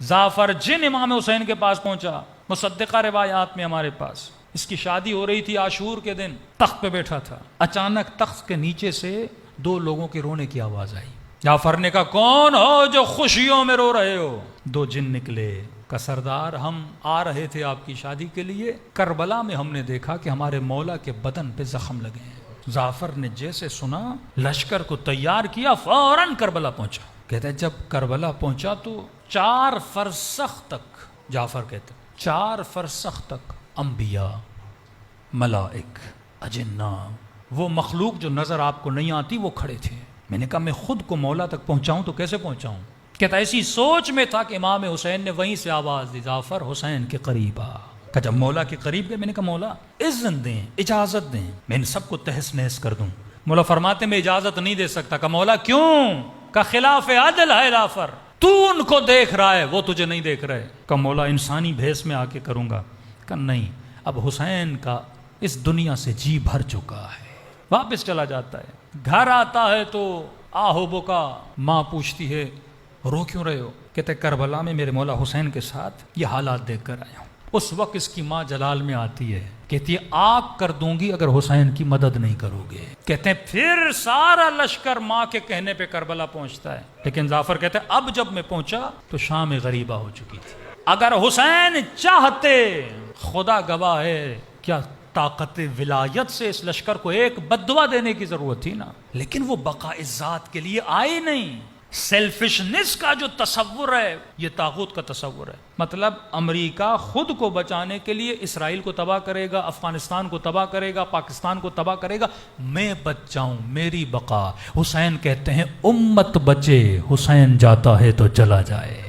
جعفر جن امام حسین کے پاس پہنچا، مصدقہ روایات میں ہمارے پاس، اس کی شادی ہو رہی تھی عاشور کے دن، تخت پہ بیٹھا تھا، اچانک تخت کے نیچے سے دو لوگوں کے رونے کی آواز آئی۔ جعفر نے کہا کون ہو جو خوشیوں میں رو رہے ہو؟ دو جن نکلے، کہ سردار ہم آ رہے تھے آپ کی شادی کے لیے، کربلا میں ہم نے دیکھا کہ ہمارے مولا کے بدن پہ زخم لگے ہیں۔ جعفر نے جیسے سنا لشکر کو تیار کیا، فوراً کربلا پہنچا۔ کہتا ہے جب کربلا پہنچا تو 4 فرسخ تک، جعفر کہتے 4 فرسخ تک انبیاء، ملائک، اجنہ، وہ مخلوق جو نظر آپ کو نہیں آتی وہ کھڑے تھے۔ میں نے کہا میں خود کو مولا تک پہنچاؤں تو کیسے پہنچاؤں؟ کہتا ایسی سوچ میں تھا کہ امام حسین نے وہیں سے آواز دی، جعفر حسین کے قریب آ۔ کہ جب مولا کے قریب گئے، میں نے کہا مولا اذن دیں، اجازت دیں، میں ان سب کو تہس نہس کر دوں۔ مولا فرماتے میں اجازت نہیں دے سکتا۔ کہ مولا کیوں؟ کہ خلاف عدل ہے جعفر، تو ان کو دیکھ رہا ہے وہ تجھے نہیں دیکھ رہے۔ کہ مولا انسانی بھیس میں آ کے کروں گا۔ کہ نہیں، اب حسین کا اس دنیا سے جی بھر چکا ہے، واپس چلا جاتا ہے۔ گھر آتا ہے تو آہو بکا، ماں پوچھتی ہے رو کیوں رہے ہو؟ کہتے کربلا میں میرے مولا حسین کے ساتھ یہ حالات دیکھ کر آیا ہوں۔ اس وقت اس کی ماں جلال میں آتی ہے، کہتی ہے آگ کر دوں گی اگر حسین کی مدد نہیں کرو گے۔ کہتے ہیں پھر سارا لشکر ماں کے کہنے پہ کربلا پہنچتا ہے، لیکن جعفر کہتے ہیں اب جب میں پہنچا تو شام غریبہ ہو چکی تھی۔ اگر حسین چاہتے، خدا گواہ ہے، کیا طاقت ولایت سے اس لشکر کو ایک بددعا دینے کی ضرورت تھی نا، لیکن وہ بقاء ذات کے لیے آئے نہیں۔ سیلفشنس کا جو تصور ہے یہ طاغوت کا تصور ہے۔ مطلب امریکہ خود کو بچانے کے لیے اسرائیل کو تباہ کرے گا، افغانستان کو تباہ کرے گا، پاکستان کو تباہ کرے گا، میں بچ جاؤں، میری بقا۔ حسین کہتے ہیں امت بچے، حسین جاتا ہے تو چلا جائے۔